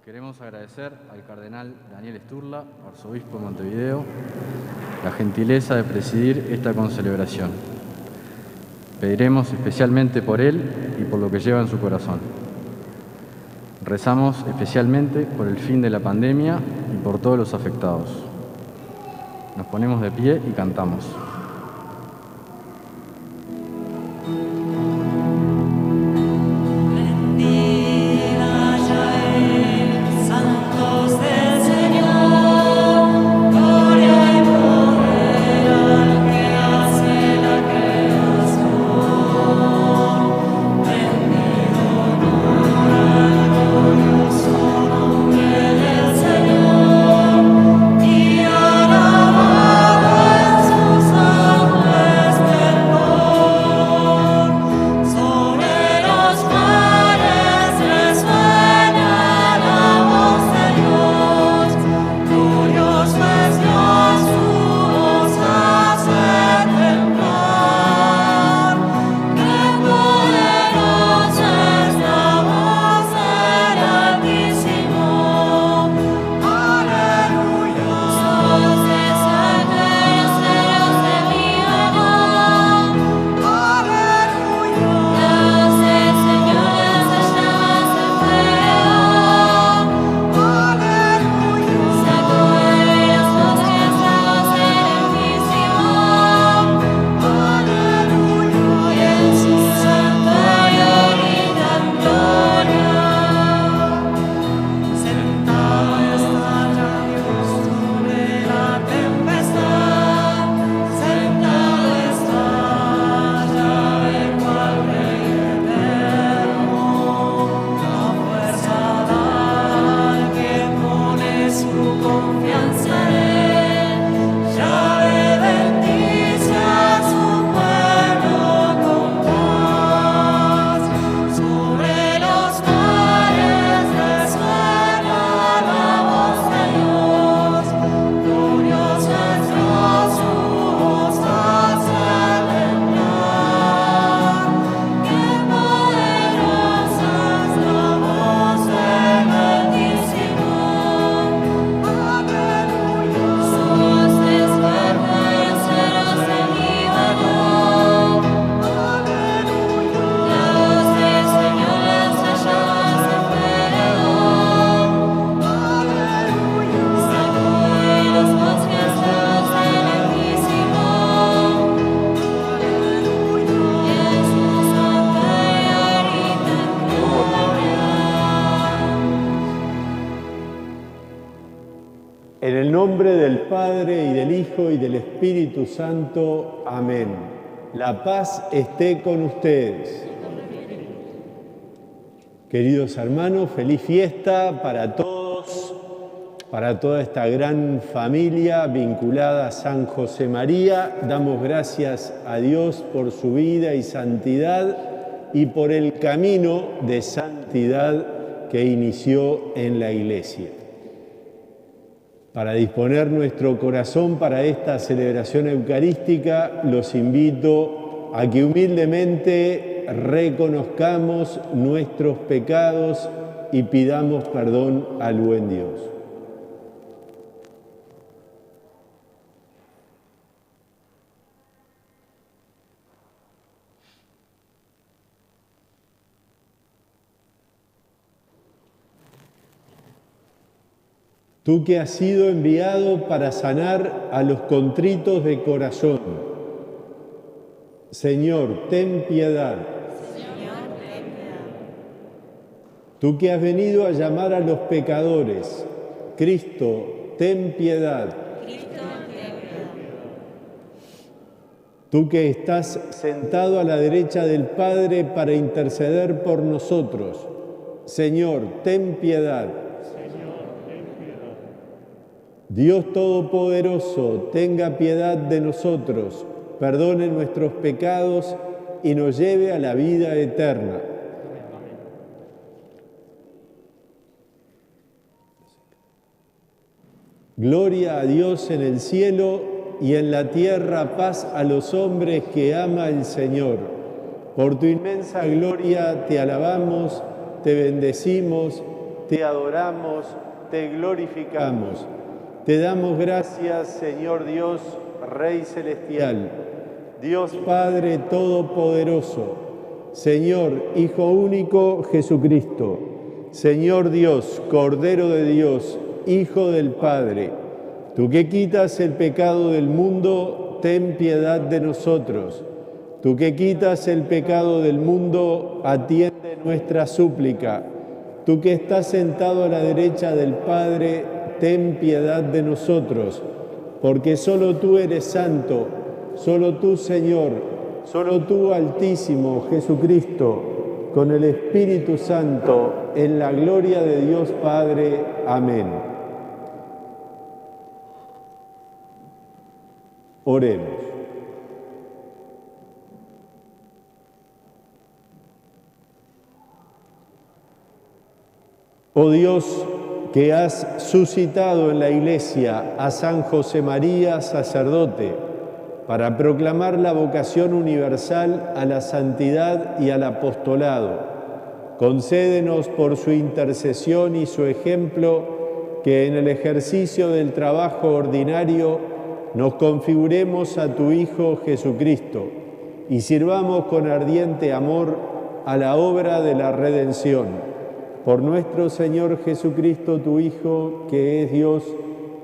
Queremos agradecer al cardenal Daniel Sturla, arzobispo de Montevideo, la gentileza de presidir esta concelebración. Pediremos especialmente por él y por lo que lleva en su corazón. Rezamos especialmente por el fin de la pandemia y por todos los afectados. Nos ponemos de pie y cantamos. En el nombre del Padre, y del Hijo, y del Espíritu Santo. Amén. La paz esté con ustedes. Queridos hermanos, feliz fiesta para todos, para toda esta gran familia vinculada a San José María. Damos gracias a Dios por su vida y santidad y por el camino de santidad que inició en la Iglesia. Para disponer nuestro corazón para esta celebración eucarística, los invito a que humildemente reconozcamos nuestros pecados y pidamos perdón al buen Dios. Tú que has sido enviado para sanar a los contritos de corazón. Señor, ten piedad. Señor, ten piedad. Tú que has venido a llamar a los pecadores. Cristo, ten piedad. Cristo, ten piedad. Tú que estás sentado a la derecha del Padre para interceder por nosotros. Señor, ten piedad. Dios Todopoderoso, tenga piedad de nosotros, perdone nuestros pecados y nos lleve a la vida eterna. Gloria a Dios en el cielo y en la tierra paz a los hombres que ama el Señor. Por tu inmensa gloria te alabamos, te bendecimos te adoramos, te glorificamos. Te damos gracias, Señor Dios, Rey Celestial, Dios Padre Todopoderoso, Señor Hijo Único Jesucristo, Señor Dios, Cordero de Dios, Hijo del Padre. Tú que quitas el pecado del mundo, ten piedad de nosotros. Tú que quitas el pecado del mundo, atiende nuestra súplica. Tú que estás sentado a la derecha del Padre, ten piedad de nosotros, porque solo tú eres santo, solo tú, Señor, solo tú, Altísimo Jesucristo, con el Espíritu Santo, en la gloria de Dios Padre. Amén. Oremos. Oh Dios, que has suscitado en la Iglesia a San José María, sacerdote, para proclamar la vocación universal a la santidad y al apostolado, concédenos por su intercesión y su ejemplo que en el ejercicio del trabajo ordinario nos configuremos a tu Hijo Jesucristo y sirvamos con ardiente amor a la obra de la redención. Por nuestro Señor Jesucristo, tu Hijo, que es Dios,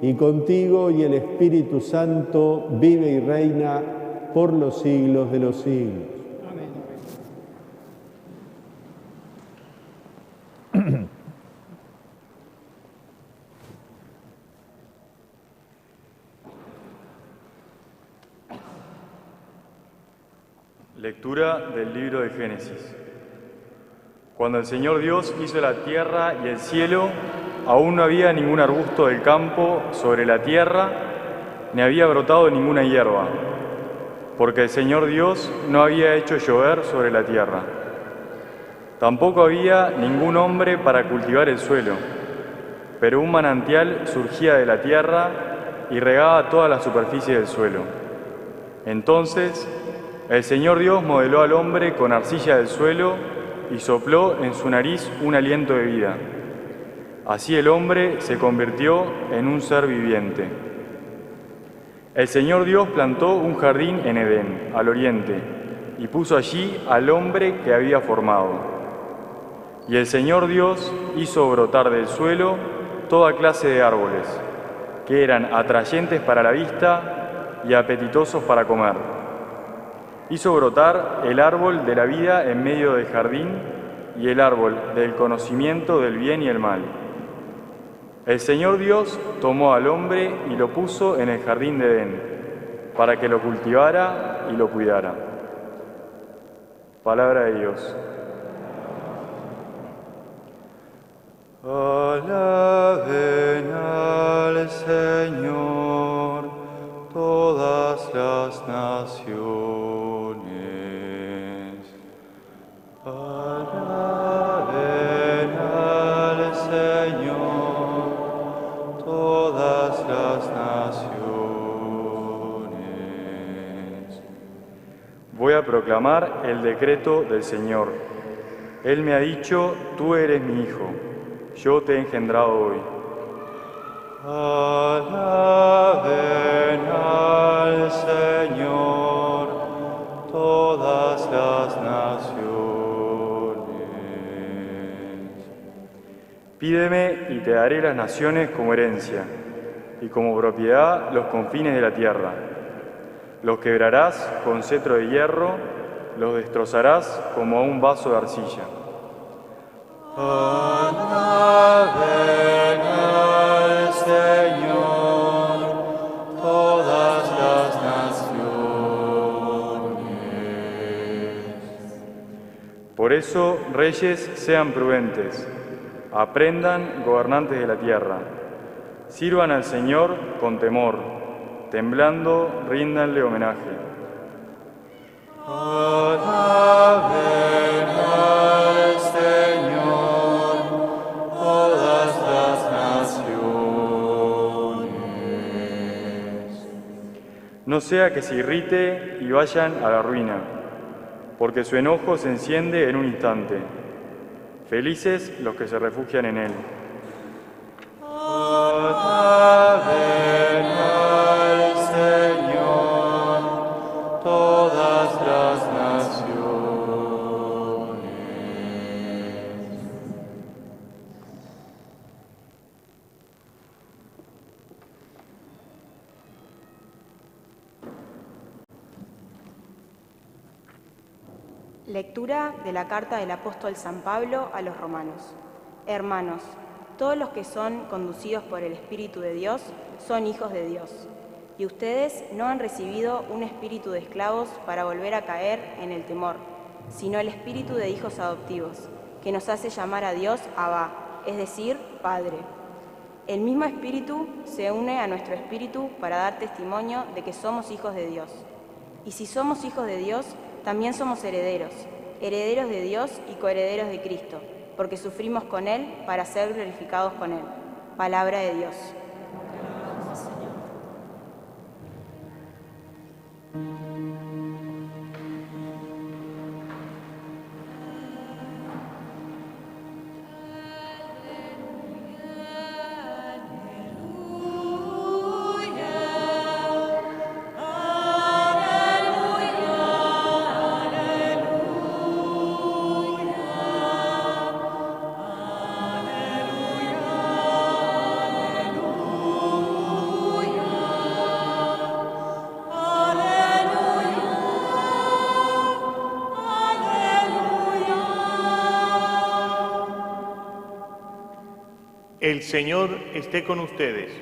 y contigo y el Espíritu Santo, vive y reina por los siglos de los siglos. Amén. Lectura del libro de Génesis. Cuando el Señor Dios hizo la tierra y el cielo, aún no había ningún arbusto del campo sobre la tierra, ni había brotado ninguna hierba, porque el Señor Dios no había hecho llover sobre la tierra. Tampoco había ningún hombre para cultivar el suelo, pero un manantial surgía de la tierra y regaba toda la superficie del suelo. Entonces, el Señor Dios modeló al hombre con arcilla del suelo y sopló en su nariz un aliento de vida. Así el hombre se convirtió en un ser viviente. El Señor Dios plantó un jardín en Edén, al oriente, y puso allí al hombre que había formado. Y el Señor Dios hizo brotar del suelo toda clase de árboles, que eran atrayentes para la vista y apetitosos para comer. Hizo brotar el árbol de la vida en medio del jardín y el árbol del conocimiento del bien y el mal. El Señor Dios tomó al hombre y lo puso en el jardín de Edén, para que lo cultivara y lo cuidara. Palabra de Dios. Alaben al Señor todas las naciones. Alaben al Señor todas las naciones. Voy a proclamar el decreto del Señor. Él me ha dicho, tú eres mi hijo, yo te he engendrado hoy. Alaben al Señor todas las naciones. Pídeme y te daré las naciones como herencia, y como propiedad los confines de la tierra. Los quebrarás con cetro de hierro, los destrozarás como a un vaso de arcilla. Alaben al Señor todas las naciones. Por eso, reyes, sean prudentes, aprendan, gobernantes de la tierra, sirvan al Señor con temor, temblando, ríndanle homenaje. Alaben al Señor todas las naciones. No sea que se irrite y vayan a la ruina, porque su enojo se enciende en un instante. Felices los que se refugian en Él. Alaben al Señor todas las naciones. Lectura de la carta del apóstol San Pablo a los romanos. Hermanos, todos los que son conducidos por el Espíritu de Dios son hijos de Dios. Y ustedes no han recibido un espíritu de esclavos para volver a caer en el temor, sino el espíritu de hijos adoptivos, que nos hace llamar a Dios Abba, es decir, Padre. El mismo espíritu se une a nuestro espíritu para dar testimonio de que somos hijos de Dios. Y si somos hijos de Dios, también somos herederos, herederos de Dios y coherederos de Cristo, porque sufrimos con Él para ser glorificados con Él. Palabra de Dios. El Señor esté con ustedes.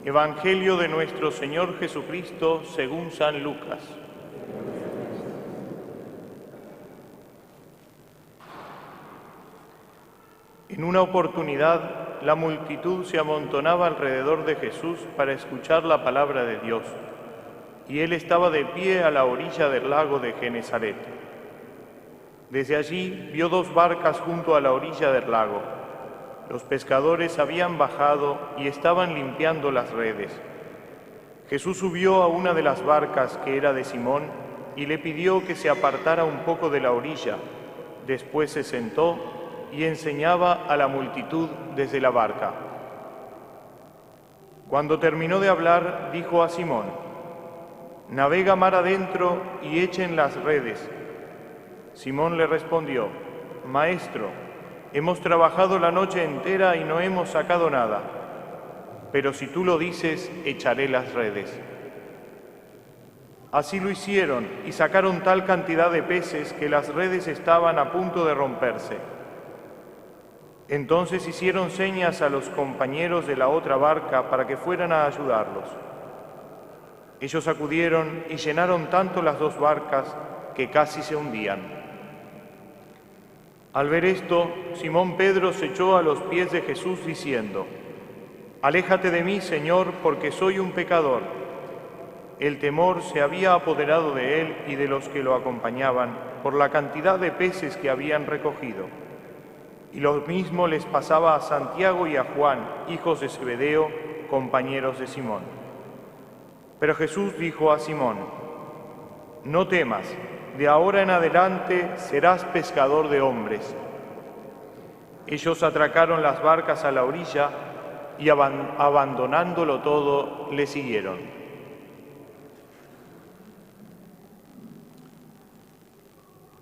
Evangelio de nuestro Señor Jesucristo según San Lucas. En una oportunidad, la multitud se amontonaba alrededor de Jesús para escuchar la palabra de Dios, y él estaba de pie a la orilla del lago de Genesaret. Desde allí vio dos barcas junto a la orilla del lago. Los pescadores habían bajado y estaban limpiando las redes. Jesús subió a una de las barcas, que era de Simón, y le pidió que se apartara un poco de la orilla. Después se sentó y enseñaba a la multitud desde la barca. Cuando terminó de hablar, dijo a Simón: «Navega mar adentro y echen las redes». Simón le respondió: «Maestro, hemos trabajado la noche entera y no hemos sacado nada, pero si tú lo dices, echaré las redes». Así lo hicieron y sacaron tal cantidad de peces que las redes estaban a punto de romperse. Entonces hicieron señas a los compañeros de la otra barca para que fueran a ayudarlos. Ellos acudieron y llenaron tanto las dos barcas que casi se hundían. Al ver esto, Simón Pedro se echó a los pies de Jesús diciendo: «Aléjate de mí, Señor, porque soy un pecador». El temor se había apoderado de él y de los que lo acompañaban por la cantidad de peces que habían recogido. Y lo mismo les pasaba a Santiago y a Juan, hijos de Zebedeo, compañeros de Simón. Pero Jesús dijo a Simón: «No temas, de ahora en adelante serás pescador de hombres». Ellos atracaron las barcas a la orilla y abandonándolo todo, le siguieron.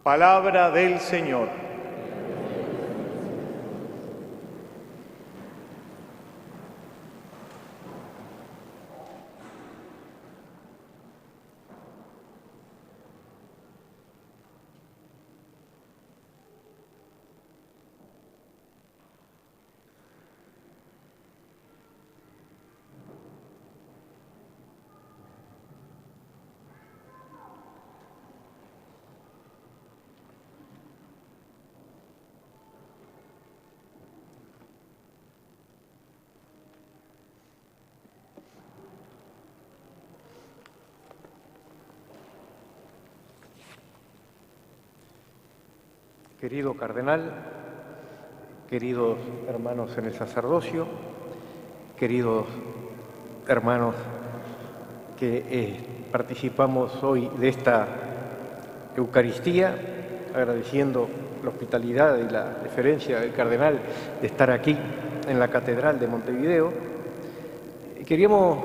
Palabra del Señor. Querido cardenal, queridos hermanos en el sacerdocio, queridos hermanos que participamos hoy de esta Eucaristía, agradeciendo la hospitalidad y la deferencia del cardenal de estar aquí en la Catedral de Montevideo. Queríamos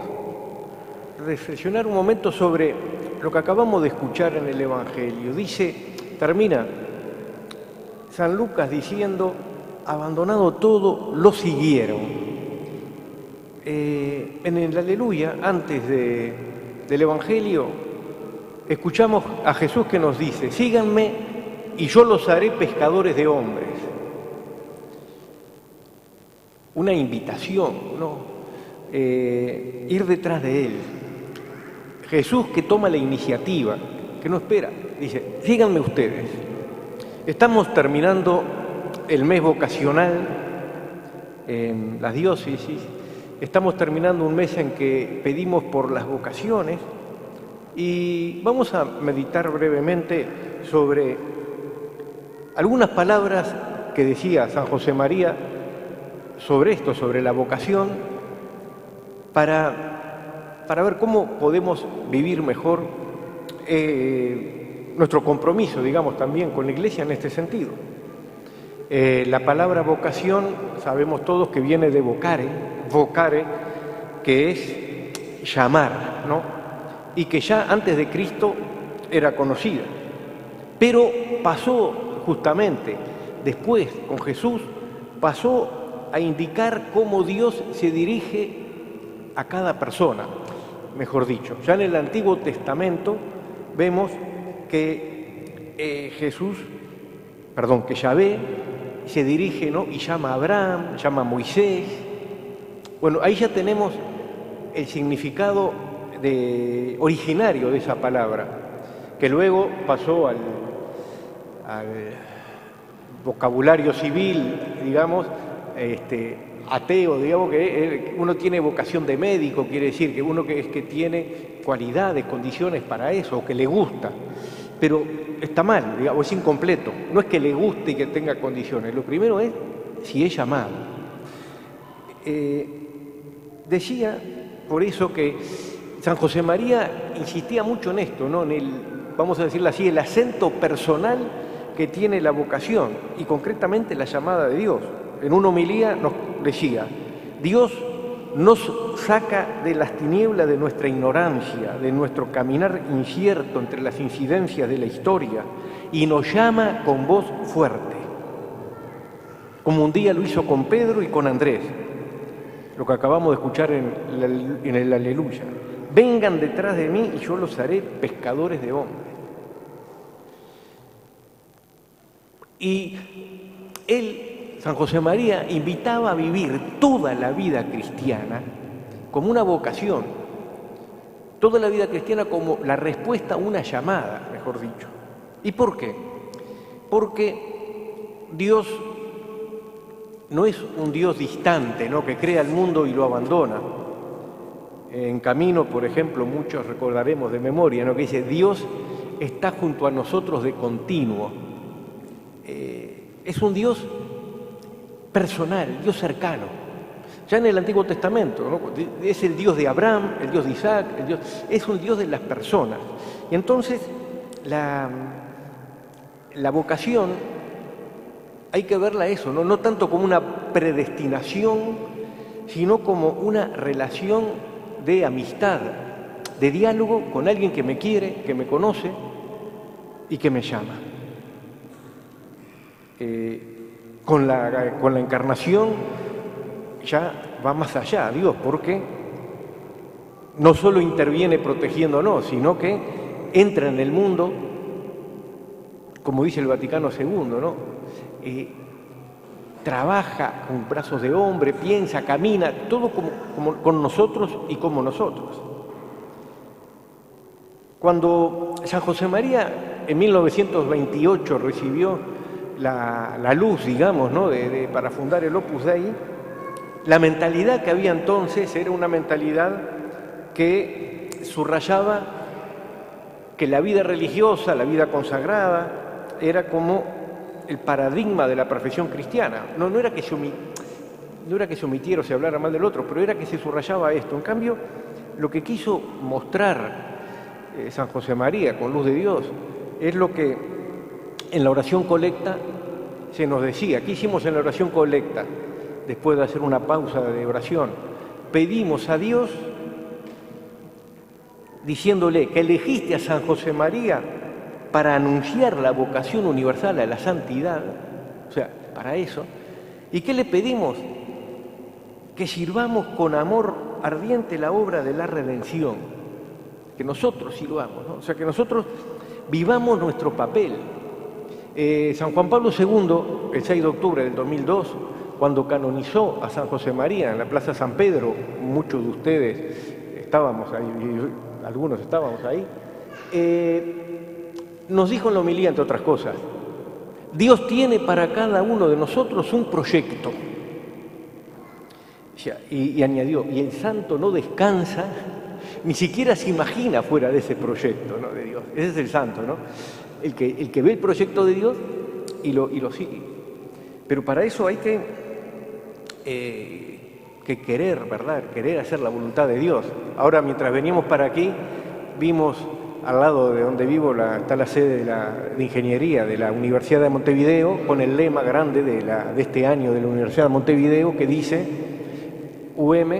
reflexionar un momento sobre lo que acabamos de escuchar en el Evangelio. Termina San Lucas diciendo, abandonado todo, lo siguieron. En el Aleluya, antes del Evangelio, escuchamos a Jesús que nos dice, síganme y yo los haré pescadores de hombres. Una invitación, ¿no? Ir detrás de Él. Jesús que toma la iniciativa, que no espera, dice, síganme ustedes. Estamos terminando el mes vocacional en las diócesis, estamos terminando un mes en que pedimos por las vocaciones y vamos a meditar brevemente sobre algunas palabras que decía San José María sobre esto, sobre la vocación, para ver cómo podemos vivir mejor nuestro compromiso, digamos, también con la Iglesia en este sentido. La palabra vocación, sabemos todos que viene de vocare, que es llamar, ¿no? Y que ya antes de Cristo era conocida. Pero pasó justamente, después con Jesús, pasó a indicar cómo Dios se dirige a cada persona, mejor dicho. Ya en el Antiguo Testamento vemos que que Yahvé se dirige, ¿no? Y llama a Abraham, llama a Moisés. Bueno, ahí ya tenemos el significado originario de esa palabra, que luego pasó al vocabulario civil, digamos, ateo, digamos, que uno tiene vocación de médico, quiere decir que uno que tiene cualidades, condiciones para eso, o que le gusta, pero está mal, digamos, es incompleto. No es que le guste y que tenga condiciones, lo primero es si es llamado. Decía, por eso, que San José María insistía mucho en esto, ¿no? En el, vamos a decirlo así, el acento personal que tiene la vocación y concretamente la llamada de Dios. En una homilía nos decía, Dios nos saca de las tinieblas de nuestra ignorancia, de nuestro caminar incierto entre las incidencias de la historia y nos llama con voz fuerte, como un día lo hizo con Pedro y con Andrés, lo que acabamos de escuchar en el Aleluya. Vengan detrás de mí y yo los haré pescadores de hombres. Y él, San José María, invitaba a vivir toda la vida cristiana como una vocación, toda la vida cristiana como la respuesta a una llamada, mejor dicho. ¿Y por qué? Porque Dios no es un Dios distante, ¿no?, que crea el mundo y lo abandona. En Camino, por ejemplo, muchos recordaremos de memoria, ¿no?, que dice, Dios está junto a nosotros de continuo. Es un Dios personal, Dios cercano. Ya en el Antiguo Testamento, ¿no?, es el Dios de Abraham, el Dios de Isaac, es un Dios de las personas. Y entonces la vocación hay que verla eso, ¿no? No tanto como una predestinación, sino como una relación de amistad, de diálogo con alguien que me quiere, que me conoce y que me llama. Con la encarnación ya va más allá Dios, porque no solo interviene protegiéndonos, sino que entra en el mundo, como dice el Vaticano II, ¿no? Trabaja con brazos de hombre, piensa, camina, todo como con nosotros y como nosotros. Cuando San José María en 1928 recibió la luz, digamos, ¿no?, para fundar el Opus Dei, la mentalidad que había entonces era una mentalidad que subrayaba que la vida religiosa, la vida consagrada, era como el paradigma de la perfección cristiana. No era que se omitiera o se hablara mal del otro, pero era que se subrayaba esto. En cambio, lo que quiso mostrar San José María con luz de Dios es lo que en la oración colecta se nos decía, ¿qué hicimos en la oración colecta? Después de hacer una pausa de oración, pedimos a Dios diciéndole que elegiste a San José María para anunciar la vocación universal a la santidad, o sea, para eso. ¿Y qué le pedimos? Que sirvamos con amor ardiente la obra de la redención, que nosotros sirvamos, ¿no? O sea, que nosotros vivamos nuestro papel. San Juan Pablo II, el 6 de octubre del 2002, cuando canonizó a San José María en la Plaza San Pedro, muchos de ustedes estábamos ahí, algunos estábamos ahí, nos dijo en la homilía, entre otras cosas, Dios tiene para cada uno de nosotros un proyecto. Y añadió, y el santo no descansa, ni siquiera se imagina fuera de ese proyecto, ¿no?, de Dios. Ese es el santo, ¿no? El que ve el proyecto de Dios y lo sigue. Pero para eso hay que querer, ¿verdad? Querer hacer la voluntad de Dios. Ahora, mientras veníamos para aquí, vimos al lado de donde vivo está la sede de ingeniería de la Universidad de Montevideo, con el lema grande de este año de la Universidad de Montevideo que dice UM,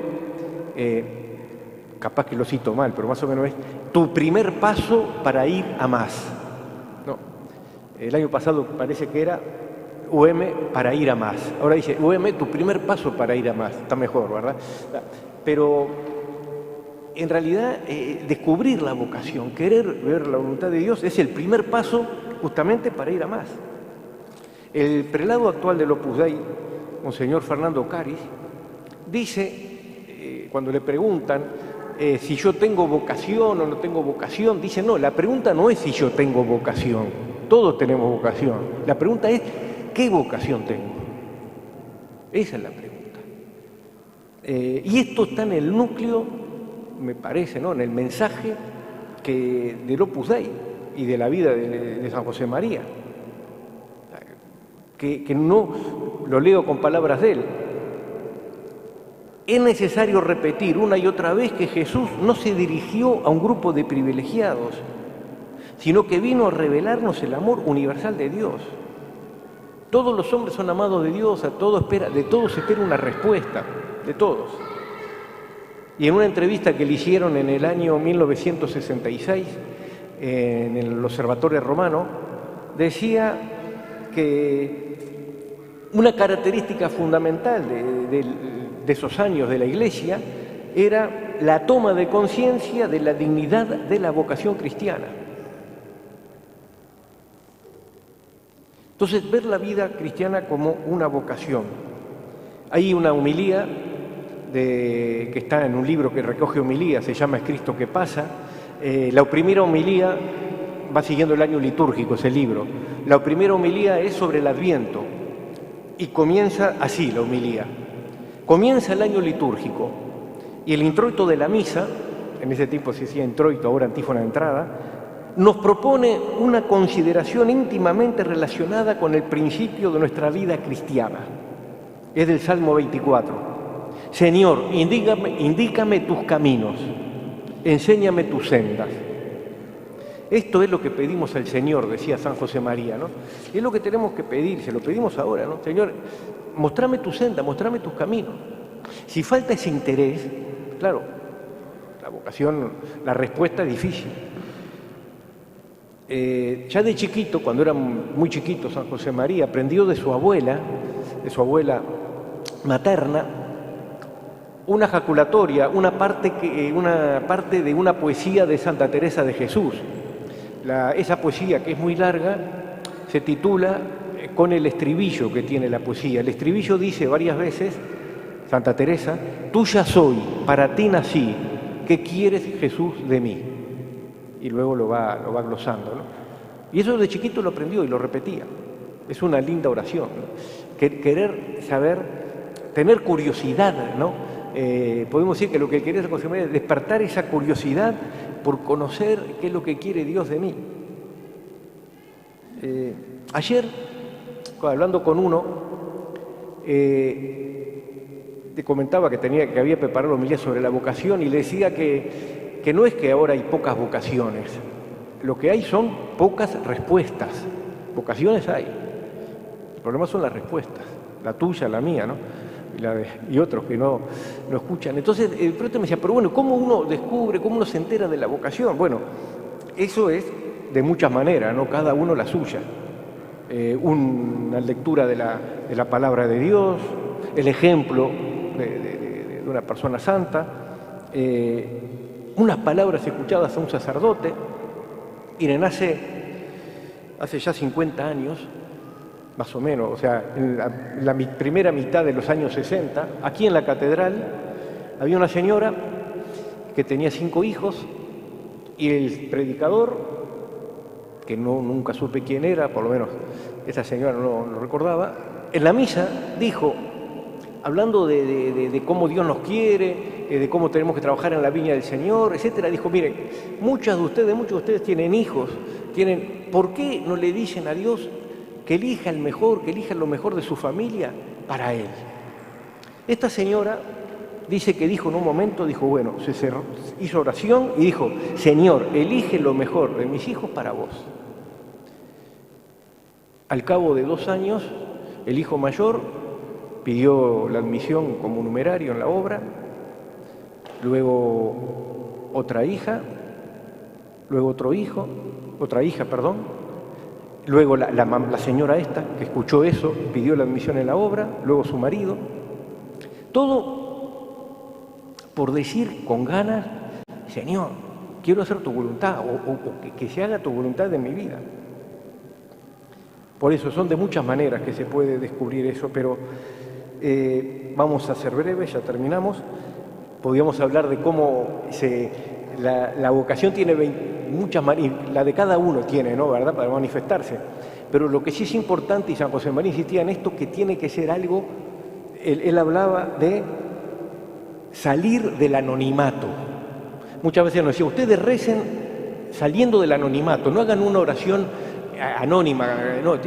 capaz que lo cito mal, pero más o menos es tu primer paso para ir a más. No, el año pasado parece que era UM para ir a más. Ahora dice UM, tu primer paso para ir a más. Está mejor, ¿verdad? Pero en realidad descubrir la vocación, querer ver la voluntad de Dios es el primer paso justamente para ir a más. El prelado actual del Opus Dei, Monseñor Fernando Caris, dice, cuando le preguntan si yo tengo vocación o no tengo vocación, dice, no, la pregunta no es si yo tengo vocación, todos tenemos vocación, la pregunta es, ¿qué vocación tengo? Esa es la pregunta. Y esto está en el núcleo, me parece, ¿no?, en el mensaje del Opus Dei y de la vida de San José María, que no lo leo con palabras de él. Es necesario repetir una y otra vez que Jesús no se dirigió a un grupo de privilegiados, sino que vino a revelarnos el amor universal de Dios. Todos los hombres son amados de Dios, de todos se espera una respuesta, de todos. Y en una entrevista que le hicieron en el año 1966 en el Observatorio Romano, decía que una característica fundamental de esos años de la Iglesia era la toma de conciencia de la dignidad de la vocación cristiana. Entonces, ver la vida cristiana como una vocación. Hay una homilía que está en un libro que recoge homilías, se llama Es Cristo que pasa. La primera homilía va siguiendo el año litúrgico, ese libro. La primera homilía es sobre el Adviento y comienza así la homilía. Comienza el año litúrgico y el introito de la misa, en ese tiempo se decía introito, ahora antífona de entrada, nos propone una consideración íntimamente relacionada con el principio de nuestra vida cristiana. Es del Salmo 24. Señor, indícame tus caminos, enséñame tus sendas. Esto es lo que pedimos al Señor, decía San José María, ¿no? Es lo que tenemos que pedir, se lo pedimos ahora, ¿no? Señor, mostrame tu senda, mostrame tus caminos. Si falta ese interés, claro, la vocación, la respuesta es difícil. Ya de chiquito, cuando era muy chiquito, San José María aprendió de su abuela materna, una jaculatoria, una parte de una poesía de Santa Teresa de Jesús. Esa poesía, que es muy larga, se titula con el estribillo que tiene la poesía. El estribillo dice varias veces, Santa Teresa, tuya soy, para ti nací, ¿qué quieres, Jesús, de mí? Y luego lo va glosando, ¿no? Y eso de chiquito lo aprendió y lo repetía. Es una linda oración, ¿no? Querer saber, tener curiosidad, ¿no? Podemos decir que lo que quería San José María es despertar esa curiosidad por conocer qué es lo que quiere Dios de mí. Ayer, hablando con uno, te comentaba que había preparado la homilía sobre la vocación y le decía que no es que ahora hay pocas vocaciones, lo que hay son pocas respuestas. vocaciones hay. El problema son las respuestas, la tuya, la mía, ¿no? Y otros que no escuchan. Entonces, el prota me decía, pero bueno, ¿cómo uno descubre, cómo uno se entera de la vocación? Bueno, eso es de muchas maneras, ¿no? Cada uno la suya. Una lectura de la palabra de Dios, el ejemplo de una persona santa, unas palabras escuchadas a un sacerdote. Miren, hace ya 50 años, más o menos, o sea, en la primera mitad de los años 60, aquí en la catedral había una señora que tenía 5 hijos y el predicador, que nunca supe quién era, por lo menos esa señora no lo recordaba, en la misa dijo, hablando de cómo Dios nos quiere, de cómo tenemos que trabajar en la viña del Señor, etcétera, dijo, miren, muchos de ustedes tienen hijos, ¿por qué no le dicen a Dios que elija el mejor, que elija lo mejor de su familia para Él? Esta señora dice que dijo en un momento, bueno, hizo oración y dijo, Señor, elige lo mejor de mis hijos para vos. Al cabo de 2 años, el hijo mayor pidió la admisión como numerario en la obra, luego otra hija, luego otra hija, luego la señora esta, que escuchó eso, pidió la admisión en la obra, luego su marido. Todo por decir con ganas, Señor, quiero hacer tu voluntad, o que se haga tu voluntad en mi vida. Por eso son de muchas maneras que se puede descubrir eso, pero vamos a ser breves, ya terminamos. Podríamos hablar de cómo la vocación tiene muchas maneras, la de cada uno tiene, ¿no? ¿Verdad? Para manifestarse. Pero lo que sí es importante, y San José María insistía en esto, que tiene que ser algo, él hablaba de salir del anonimato. Muchas veces nos decía, ustedes recen saliendo del anonimato, no hagan una oración anónima, no,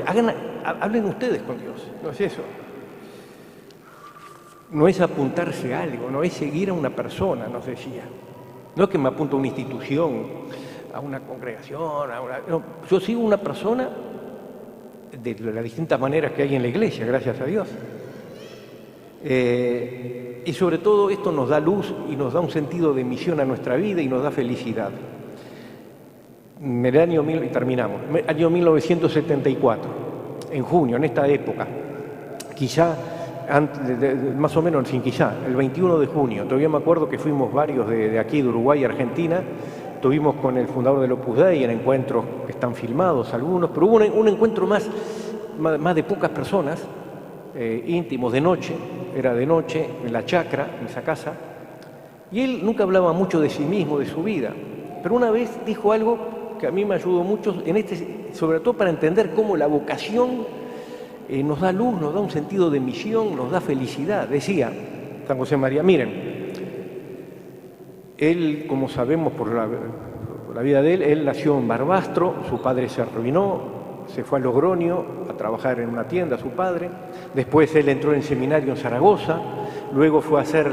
hablen ustedes con Dios, no es eso. No es apuntarse a algo, no es seguir a una persona, nos decía. No es que me apunto a una institución, a una congregación, no, yo sigo una persona de las distintas maneras que hay en la iglesia, gracias a Dios. Y sobre todo esto nos da luz y nos da un sentido de misión a nuestra vida y nos da felicidad. En el año 1974, en junio, en esta época, quizá, más o menos sin quizá, el 21 de junio, todavía me acuerdo que fuimos varios de aquí, de Uruguay y Argentina, estuvimos con el fundador del Opus Dei en encuentros que están filmados algunos, pero hubo un encuentro más de pocas personas, íntimos, de noche, era de noche, en la chacra, en esa casa, y él nunca hablaba mucho de sí mismo, de su vida, pero una vez dijo algo que a mí me ayudó mucho, sobre todo para entender cómo la vocación nos da luz, nos da un sentido de misión, nos da felicidad. Decía San José María, miren, él, como sabemos por la vida de él nació en Barbastro, su padre se arruinó, se fue a Logroño a trabajar en una tienda, su padre, después él entró en seminario en Zaragoza, luego fue a hacer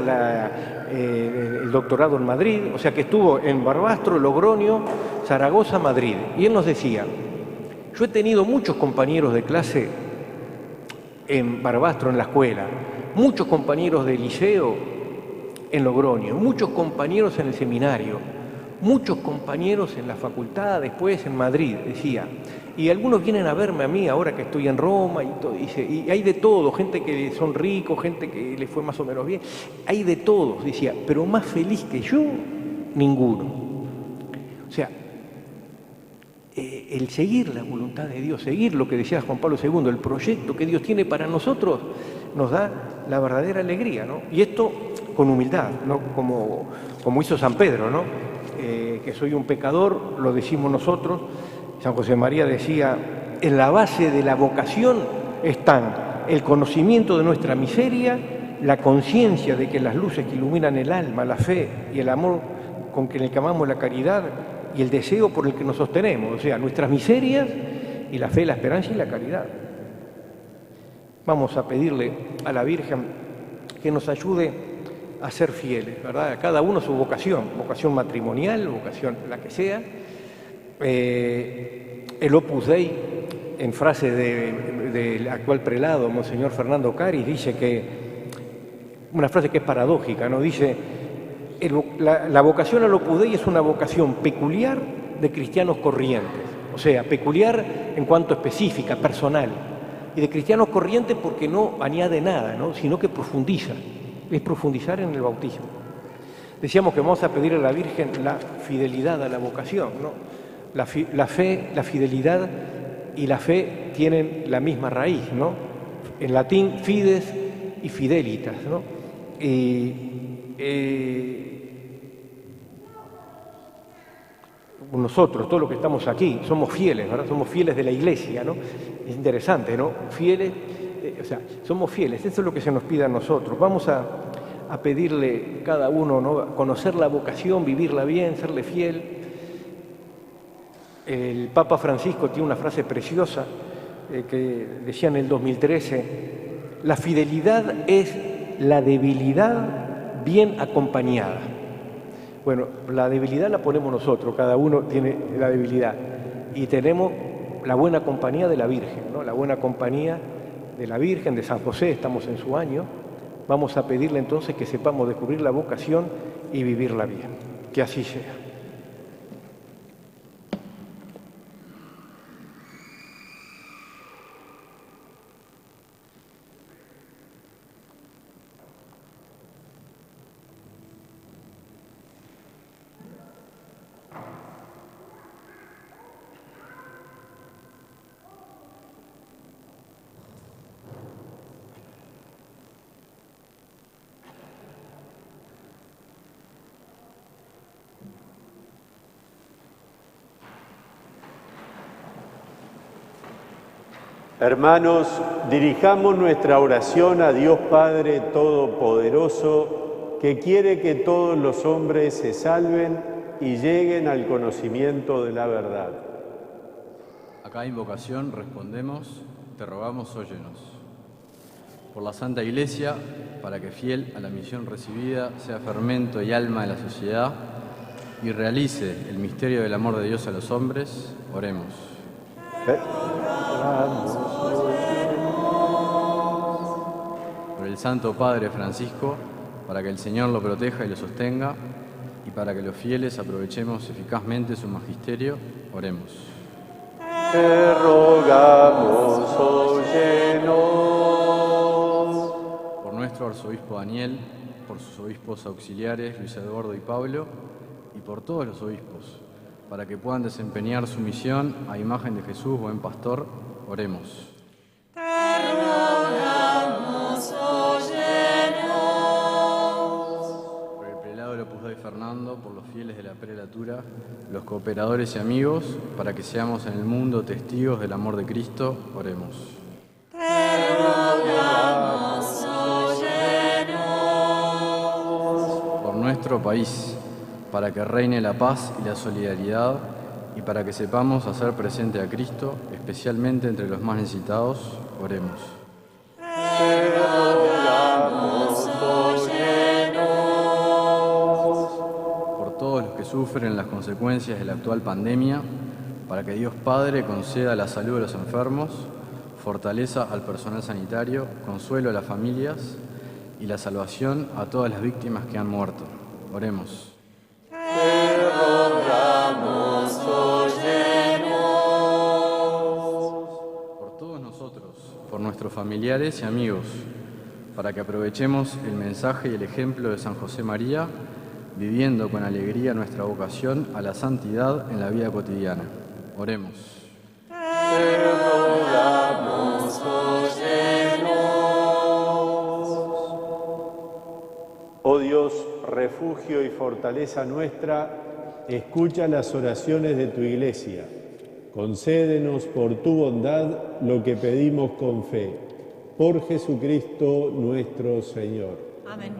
el doctorado en Madrid, o sea que estuvo en Barbastro, Logroño, Zaragoza, Madrid. Y él nos decía, yo he tenido muchos compañeros de clase en Barbastro, en la escuela, muchos compañeros de liceo en Logroño, muchos compañeros en el seminario, muchos compañeros en la facultad, después en Madrid, decía. Y algunos vienen a verme a mí ahora que estoy en Roma y hay de todo, gente que son ricos, gente que les fue más o menos bien, hay de todos, decía, pero más feliz que yo, ninguno. O sea, el seguir la voluntad de Dios, seguir lo que decía Juan Pablo II, el proyecto que Dios tiene para nosotros, nos da la verdadera alegría, ¿no? Y esto con humildad, ¿no? Como hizo San Pedro, ¿no? Que soy un pecador, lo decimos nosotros. San José María decía, en la base de la vocación están el conocimiento de nuestra miseria, la conciencia de que las luces que iluminan el alma, la fe y el amor con que le amamos la caridad y el deseo por el que nos sostenemos, o sea, nuestras miserias y la fe, la esperanza y la caridad. Vamos a pedirle a la Virgen que nos ayude a ser fieles, ¿verdad? A cada uno su vocación matrimonial, vocación la que sea. El Opus Dei en frase del actual prelado, Monseñor Fernando Caris, dice que, una frase que es paradójica, ¿no? Dice, la vocación a lo Opus es una vocación peculiar de cristianos corrientes, o sea, peculiar en cuanto específica, personal, y de cristianos corrientes porque no añade nada, ¿no? Sino que profundiza, es profundizar en el bautismo. Decíamos que vamos a pedir a la Virgen la fidelidad a la vocación, ¿no? La fe, la fidelidad y la fe tienen la misma raíz, ¿no? En latín, fides y fidelitas, ¿no? Nosotros, todos los que estamos aquí, somos fieles, ¿verdad? Somos fieles de la Iglesia, ¿no? Es interesante, ¿no? Fieles, o sea, somos fieles, eso es lo que se nos pide a nosotros. Vamos a pedirle cada uno, ¿no? Conocer la vocación, vivirla bien, serle fiel. El Papa Francisco tiene una frase preciosa que decía en el 2013, la fidelidad es la debilidad bien acompañada. Bueno, la debilidad la ponemos nosotros, cada uno tiene la debilidad. Y tenemos la buena compañía de la Virgen, ¿no? La buena compañía de la Virgen, de San José, estamos en su año. Vamos a pedirle entonces que sepamos descubrir la vocación y vivirla bien. Que así sea. Hermanos, dirijamos nuestra oración a Dios Padre Todopoderoso, que quiere que todos los hombres se salven y lleguen al conocimiento de la verdad. A cada invocación respondemos, te rogamos, óyenos. Por la Santa Iglesia, para que fiel a la misión recibida sea fermento y alma de la sociedad y realice el misterio del amor de Dios a los hombres, oremos. Por el Santo Padre Francisco, para que el Señor lo proteja y lo sostenga, y para que los fieles aprovechemos eficazmente su magisterio, oremos. Te rogamos, óyenos. Por nuestro arzobispo Daniel, por sus obispos auxiliares Luis Eduardo y Pablo, y por todos los obispos, para que puedan desempeñar su misión a imagen de Jesús, buen pastor, oremos. Te rogamos, óyenos. Por el prelado del Opus Dei Fernando, por los fieles de la prelatura, los cooperadores y amigos, para que seamos en el mundo testigos del amor de Cristo, oremos. Te rogamos, óyenos. Por nuestro país, para que reine la paz y la solidaridad, y para que sepamos hacer presente a Cristo, especialmente entre los más necesitados, oremos. Te rogamos, óyenos. Por todos los que sufren las consecuencias de la actual pandemia, para que Dios Padre conceda la salud de los enfermos, fortaleza al personal sanitario, consuelo a las familias y la salvación a todas las víctimas que han muerto. Oremos. Te rogamos, óyenos. Por todos nosotros, por nuestros familiares y amigos, para que aprovechemos el mensaje y el ejemplo de San José María, viviendo con alegría nuestra vocación a la santidad en la vida cotidiana. Oremos. Te rogamos, óyenos. Oh Dios, refugio y fortaleza nuestra, escucha las oraciones de tu Iglesia. Concédenos por tu bondad lo que pedimos con fe. Por Jesucristo nuestro Señor. Amén.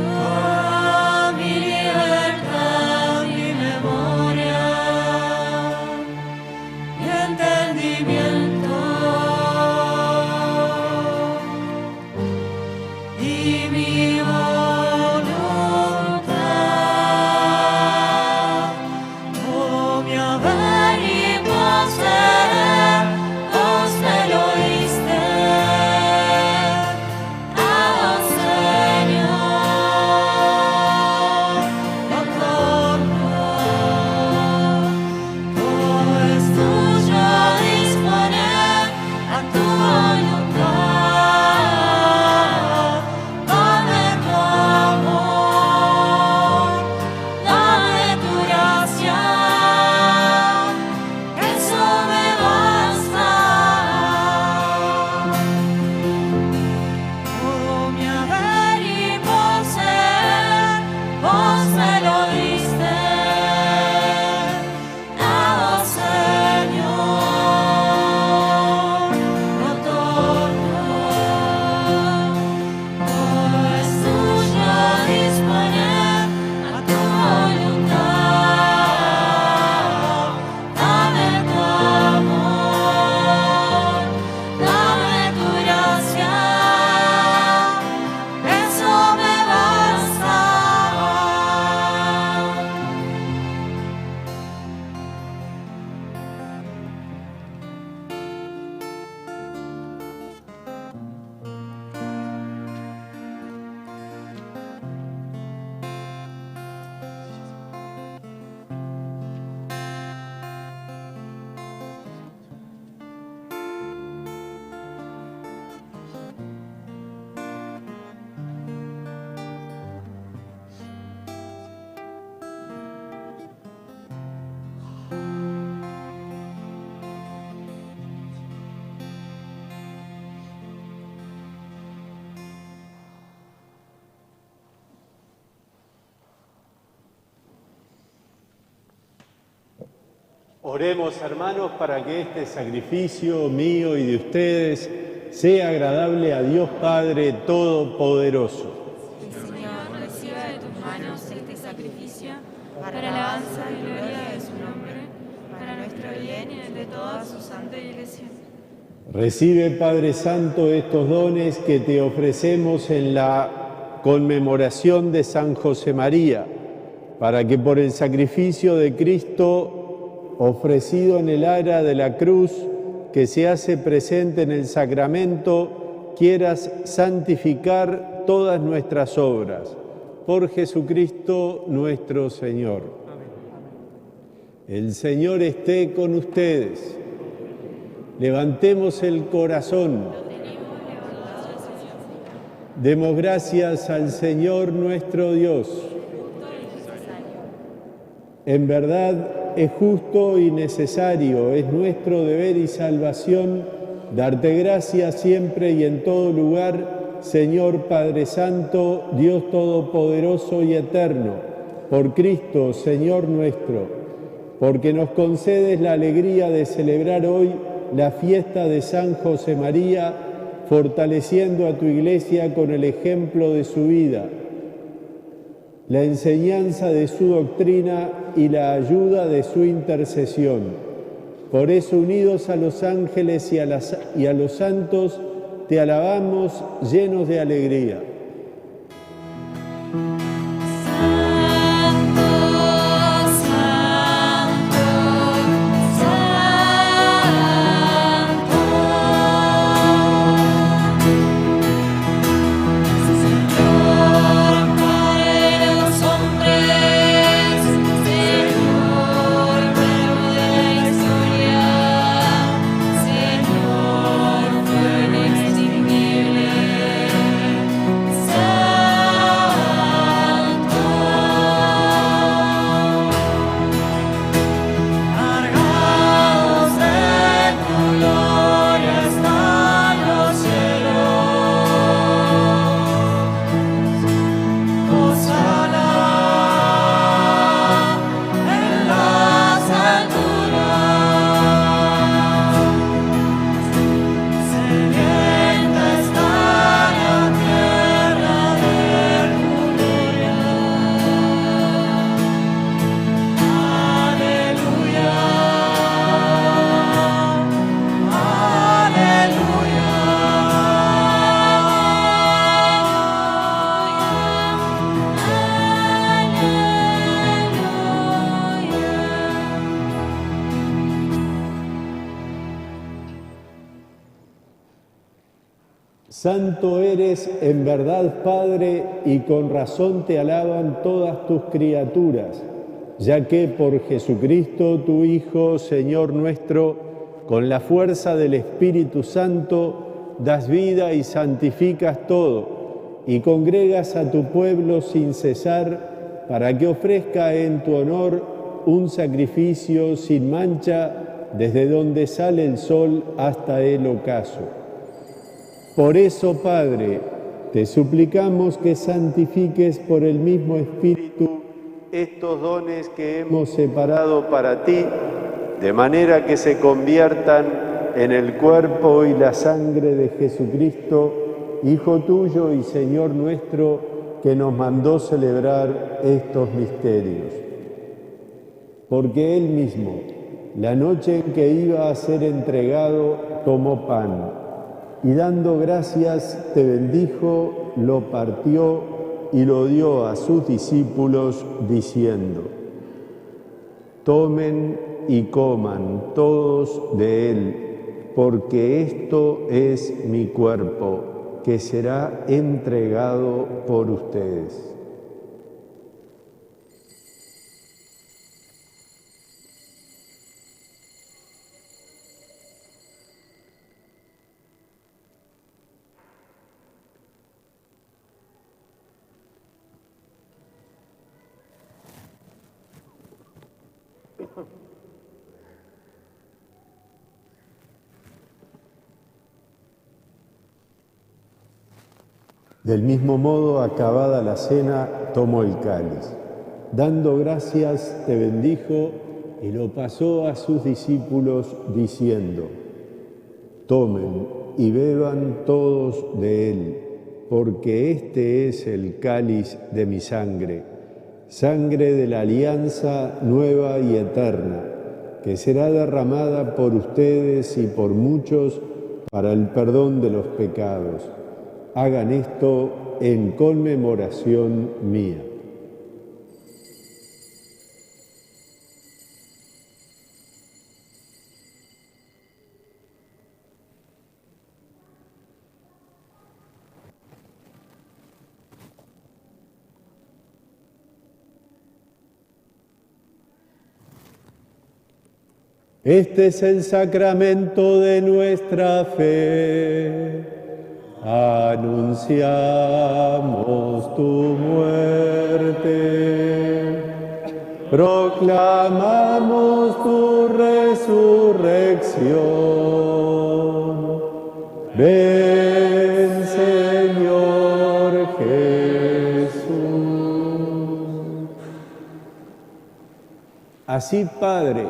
toda mi libertad, mi memoria, mi entendimiento y mi voluntad, todo mi haber y poseer, vos me lo diste. A vos, Señor, lo torno. Todo es tuyo, disponer a tu voluntad. Dame tu amor, dame tu gracia, eso me basta. Todo mi haber y poseer, vos me lo diste. A vos, Señor, lo torno. Todo es tuyo, disponer a tu voluntad. Dame tu amor, dame tu gracia, eso me basta. Oremos, hermanos, para que este sacrificio mío y de ustedes sea agradable a Dios Padre Todopoderoso. Señor, reciba de tus manos este sacrificio para alabanza y gloria de su nombre, para nuestro bien y el de toda su santa Iglesia. Recibe, Padre Santo, estos dones que te ofrecemos en la conmemoración de San José María, para que por el sacrificio de Cristo ofrecido en el ara de la cruz, que se hace presente en el sacramento, quieras santificar todas nuestras obras. Por Jesucristo nuestro Señor. El Señor esté con ustedes. Levantemos el corazón. Demos gracias al Señor nuestro Dios. En verdad, es justo y necesario, es nuestro deber y salvación darte gracias siempre y en todo lugar, Señor Padre Santo, Dios Todopoderoso y Eterno, por Cristo, Señor nuestro, porque nos concedes la alegría de celebrar hoy la fiesta de San José María, fortaleciendo a tu Iglesia con el ejemplo de su vida, la enseñanza de su doctrina y la ayuda de su intercesión. Por eso, unidos a los ángeles y a los santos, te alabamos llenos de alegría. Señor, fuego inextinguible, Santo eres en verdad, Padre, y con razón te alaban todas tus criaturas, ya que por Jesucristo, tu Hijo, Señor nuestro, con la fuerza del Espíritu Santo, das vida y santificas todo, y congregas a tu pueblo sin cesar, para que ofrezca en tu honor un sacrificio sin mancha, desde donde sale el sol hasta el ocaso. Por eso, Padre, te suplicamos que santifiques por el mismo Espíritu estos dones que hemos separado para ti, de manera que se conviertan en el cuerpo y la sangre de Jesucristo, Hijo tuyo y Señor nuestro, que nos mandó celebrar estos misterios. Porque Él mismo, la noche en que iba a ser entregado, tomó pan, y dando gracias te bendijo, lo partió y lo dio a sus discípulos diciendo: tomen y coman todos de él, porque esto es mi cuerpo, que será entregado por ustedes. Del mismo modo, acabada la cena, tomó el cáliz. Dando gracias, te bendijo y lo pasó a sus discípulos diciendo: tomen y beban todos de él, porque este es el cáliz de mi sangre, sangre de la alianza nueva y eterna, que será derramada por ustedes y por muchos para el perdón de los pecados. Hagan esto en conmemoración mía. Este es el sacramento de nuestra fe. Anunciamos tu muerte, proclamamos tu resurrección. Ven, Señor Jesús. Así, Padre,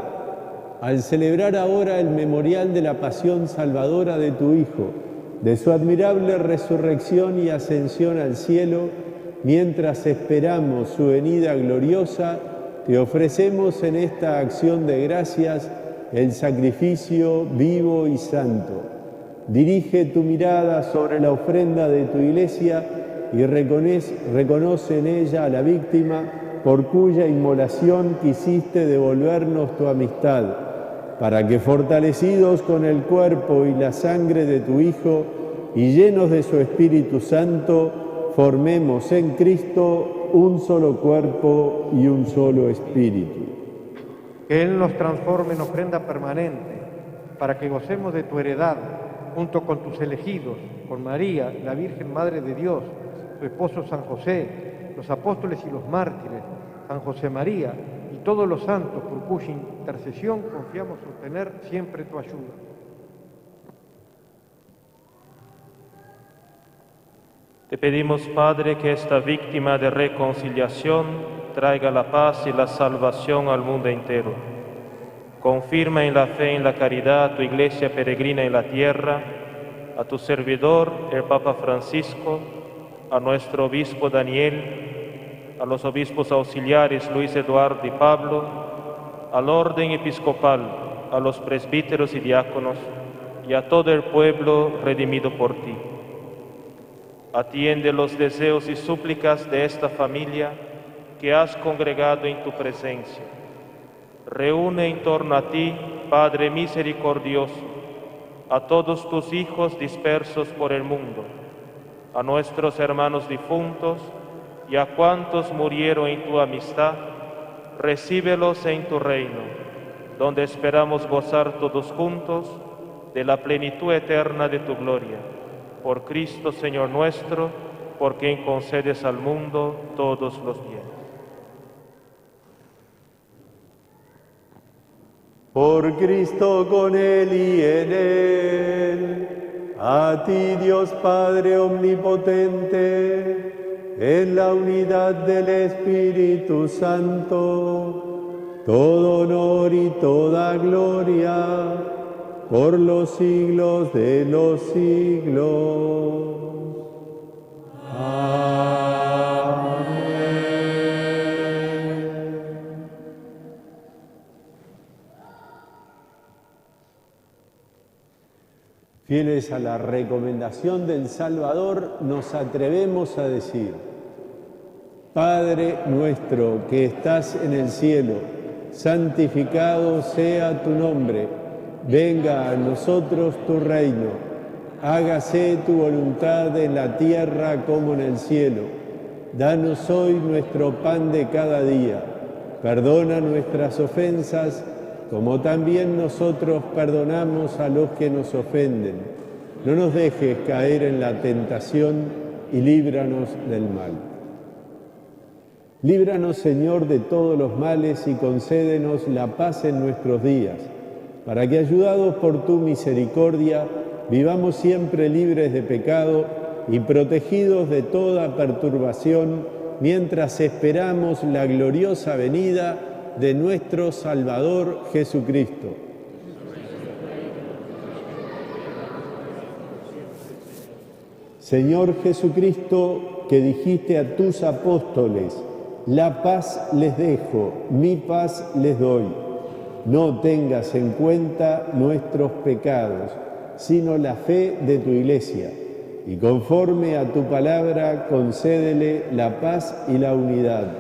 al celebrar ahora el memorial de la pasión salvadora de tu Hijo, de su admirable resurrección y ascensión al cielo, mientras esperamos su venida gloriosa, te ofrecemos en esta acción de gracias el sacrificio vivo y santo. Dirige tu mirada sobre la ofrenda de tu Iglesia y reconoce en ella a la víctima por cuya inmolación quisiste devolvernos tu amistad, para que, fortalecidos con el cuerpo y la sangre de tu Hijo y llenos de su Espíritu Santo, formemos en Cristo un solo cuerpo y un solo espíritu. Que Él nos transforme en ofrenda permanente, para que gocemos de tu heredad, junto con tus elegidos, con María, la Virgen Madre de Dios, su esposo San José, los apóstoles y los mártires, San José María, y todos los santos por cuya intercesión confiamos obtener siempre tu ayuda. Te pedimos, Padre, que esta víctima de reconciliación traiga la paz y la salvación al mundo entero. Confirma en la fe y en la caridad a tu Iglesia peregrina en la tierra, a tu servidor, el Papa Francisco, a nuestro obispo Daniel, a los obispos auxiliares Luis Eduardo y Pablo, al orden episcopal, a los presbíteros y diáconos, y a todo el pueblo redimido por ti. Atiende los deseos y súplicas de esta familia que has congregado en tu presencia. Reúne en torno a ti, Padre misericordioso, a todos tus hijos dispersos por el mundo, a nuestros hermanos difuntos y a cuantos murieron en tu amistad, recíbelos en tu reino, donde esperamos gozar todos juntos de la plenitud eterna de tu gloria. Por Cristo, Señor nuestro, por quien concedes al mundo todos los bienes. Por Cristo, con Él y en Él, a ti Dios Padre omnipotente, en la unidad del Espíritu Santo, todo honor y toda gloria, por los siglos de los siglos. Fieles a la recomendación del Salvador, nos atrevemos a decir: Padre nuestro que estás en el cielo, santificado sea tu nombre, venga a nosotros tu reino, hágase tu voluntad en la tierra como en el cielo. Danos hoy nuestro pan de cada día, perdona nuestras ofensas, como también nosotros perdonamos a los que nos ofenden. No nos dejes caer en la tentación y líbranos del mal. Líbranos, Señor, de todos los males y concédenos la paz en nuestros días, para que, ayudados por tu misericordia, vivamos siempre libres de pecado y protegidos de toda perturbación, mientras esperamos la gloriosa venida de nuestro Salvador Jesucristo. Señor Jesucristo, que dijiste a tus apóstoles: la paz les dejo, mi paz les doy. No tengas en cuenta nuestros pecados, sino la fe de tu Iglesia, y conforme a tu palabra concédele la paz y la unidad.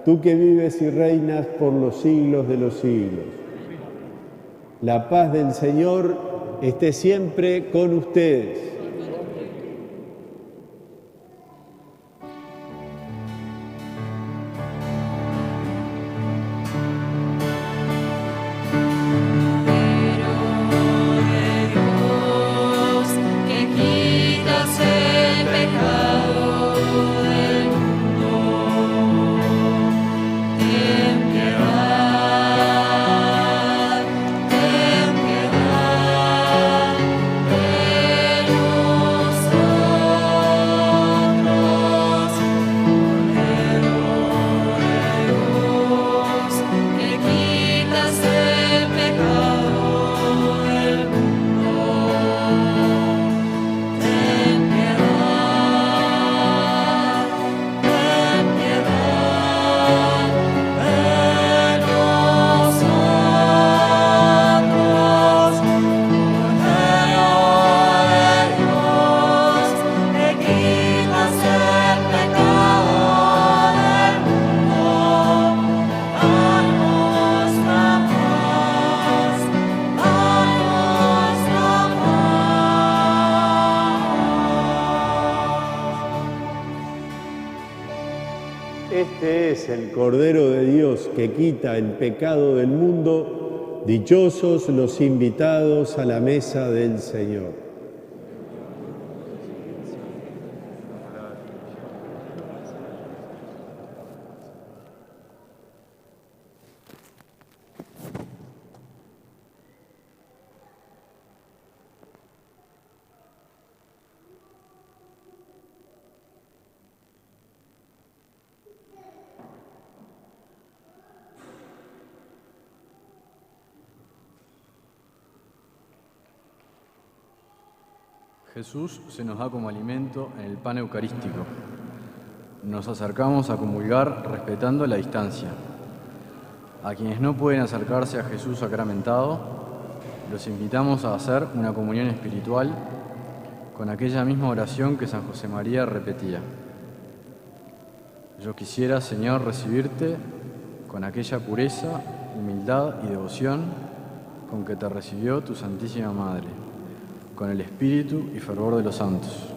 Tú que vives y reinas por los siglos de los siglos. La paz del Señor esté siempre con ustedes. Este es el Cordero de Dios que quita el pecado del mundo. Dichosos los invitados a la mesa del Señor. Jesús se nos da como alimento en el pan eucarístico. Nos acercamos a comulgar respetando la distancia. A quienes no pueden acercarse a Jesús sacramentado, los invitamos a hacer una comunión espiritual con aquella misma oración que San José María repetía. Yo quisiera, Señor, recibirte con aquella pureza, humildad y devoción con que te recibió tu Santísima Madre, con el espíritu y fervor de los santos.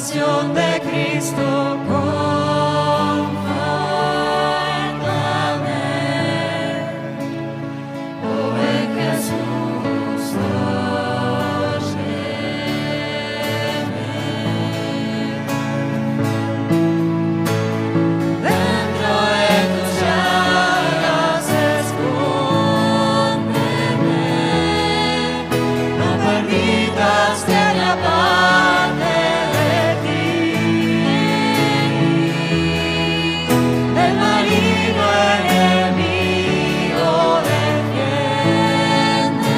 pasión de Cristo, confórtame. Oh, ven Jesús, óyeme. Dentro de tus llagas escóndeme. No permitas que me aparte de ti. Del maligno enemigo defiéndeme. En la hora de mi muerte, llámame.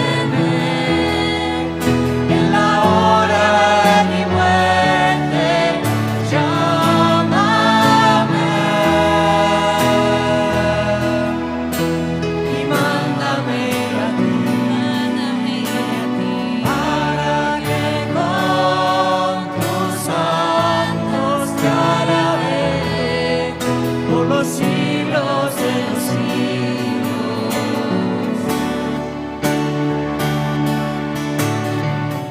Y mándame a ti, para que con tus santos te alabe por los siglos de los siglos.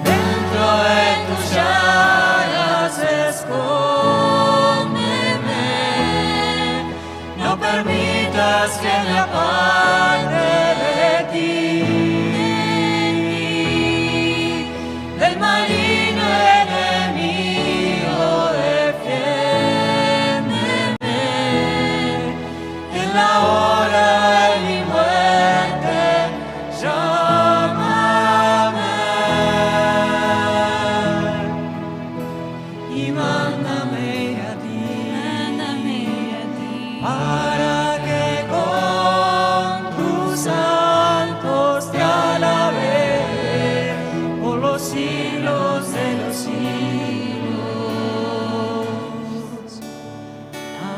Dentro de tus llagas escóndeme, no permitas que me aparte de ti. Del maligno enemigo defiéndeme. En la hora de mi muerte, llámame. Y mándame a ti, para que con tus santos te alabe por los siglos de los siglos. Amén.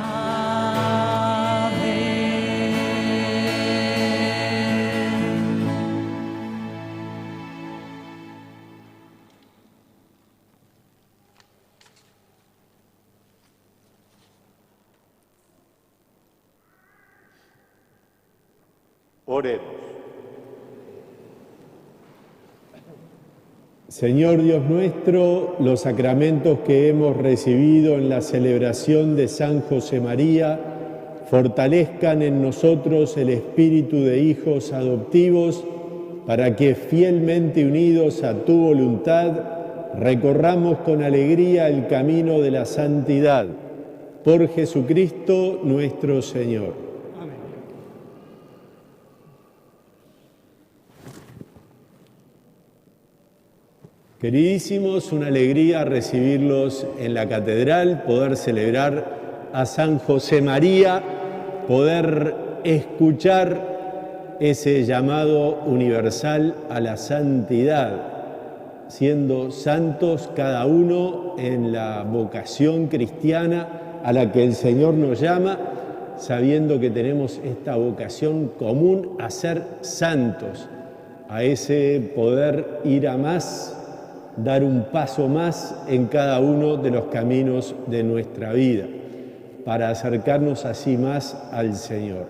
Oremos. Señor Dios nuestro, los sacramentos que hemos recibido en la celebración de San José María fortalezcan en nosotros el espíritu de hijos adoptivos para que, fielmente unidos a tu voluntad, recorramos con alegría el camino de la santidad. Por Jesucristo nuestro Señor. Queridísimos, una alegría recibirlos en la catedral, poder celebrar a San José María, poder escuchar ese llamado universal a la santidad, siendo santos cada uno en la vocación cristiana a la que el Señor nos llama, sabiendo que tenemos esta vocación común a ser santos, a ese poder ir a más, dar un paso más en cada uno de los caminos de nuestra vida, para acercarnos así más al Señor.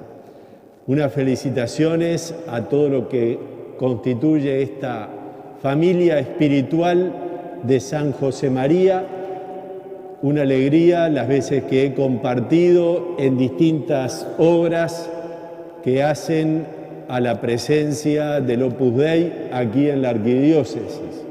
Unas felicitaciones a todo lo que constituye esta familia espiritual de San José María, una alegría las veces que he compartido en distintas obras que hacen a la presencia del Opus Dei aquí en la Arquidiócesis.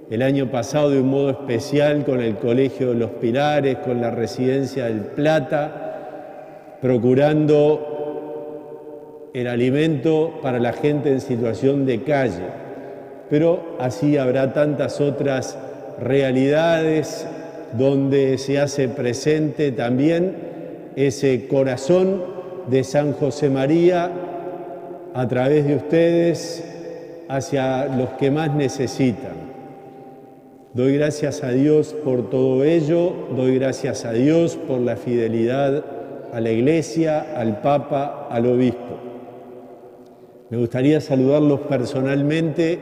El año pasado de un modo especial con el Colegio de los Pilares, con la Residencia del Plata, procurando el alimento para la gente en situación de calle. Pero así habrá tantas otras realidades donde se hace presente también ese corazón de San José María a través de ustedes hacia los que más necesitan. Doy gracias a Dios por todo ello, doy gracias a Dios por la fidelidad a la Iglesia, al Papa, al Obispo. Me gustaría saludarlos personalmente,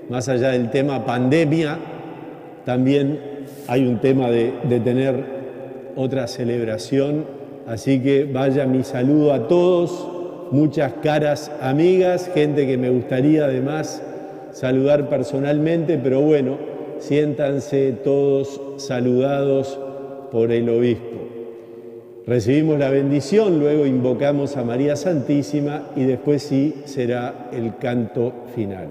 más allá del tema pandemia, también hay un tema de tener otra celebración, así que vaya mi saludo a todos, muchas caras amigas, gente que me gustaría además saludar personalmente, pero bueno, siéntanse todos saludados por el obispo. Recibimos la bendición, luego invocamos a María Santísima y después sí será el canto final.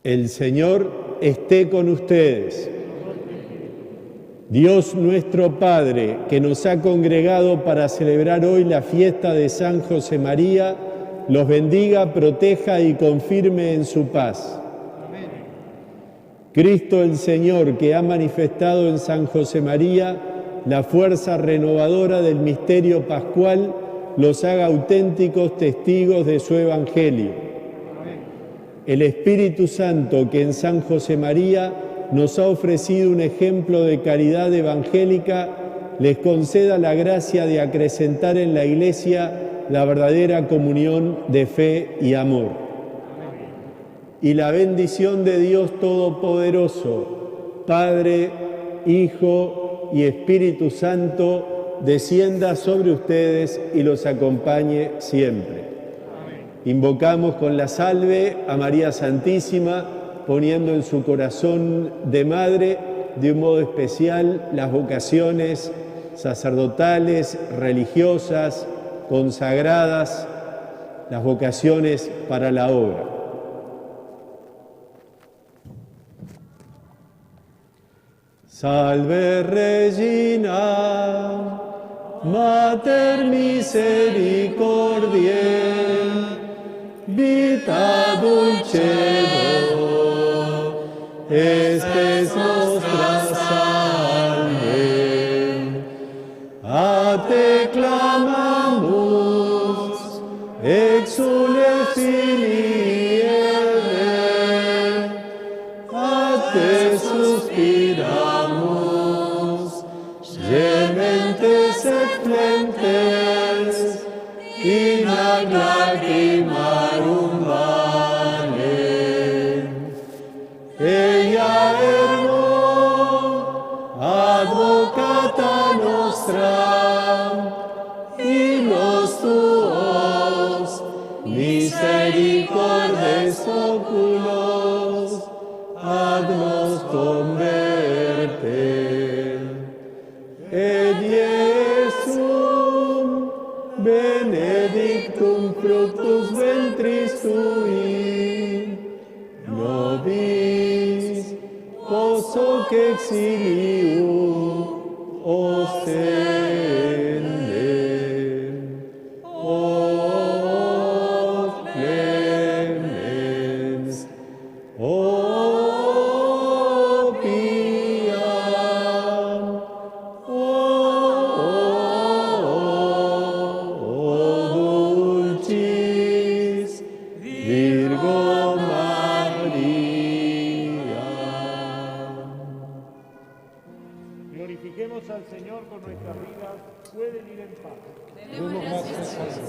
El Señor esté con ustedes. Dios nuestro Padre, que nos ha congregado para celebrar hoy la fiesta de San José María, los bendiga, proteja y confirme en su paz. Amén. Cristo el Señor, que ha manifestado en San José María la fuerza renovadora del misterio pascual, los haga auténticos testigos de su Evangelio. Amén. El Espíritu Santo, que en San José María nos ha ofrecido un ejemplo de caridad evangélica, les conceda la gracia de acrecentar en la Iglesia la verdadera comunión de fe y amor. Y la bendición de Dios Todopoderoso, Padre, Hijo y Espíritu Santo, descienda sobre ustedes y los acompañe siempre. Invocamos con la salve a María Santísima, poniendo en su corazón de madre, de un modo especial, las vocaciones sacerdotales, religiosas, consagradas, las vocaciones para la obra. Salve Regina, Mater misericordiae, vita dulcedo, espes nostra salve. A te clamamus, exule filii Eve, a te suspiramus, gementes et flentes, in ac lacrimarum vale. Ella ergo, advocata nostra, y los tuos misericordes oculos, haznos converter. Et Iesum benedictum fructus ventris tui, nobis post hoc exilium ostende. O clemens, o pia, o dulcis Virgo María. Glorifiquemos al Señor con nuestras vidas, pueden ir en paz. Demos gracias al Señor.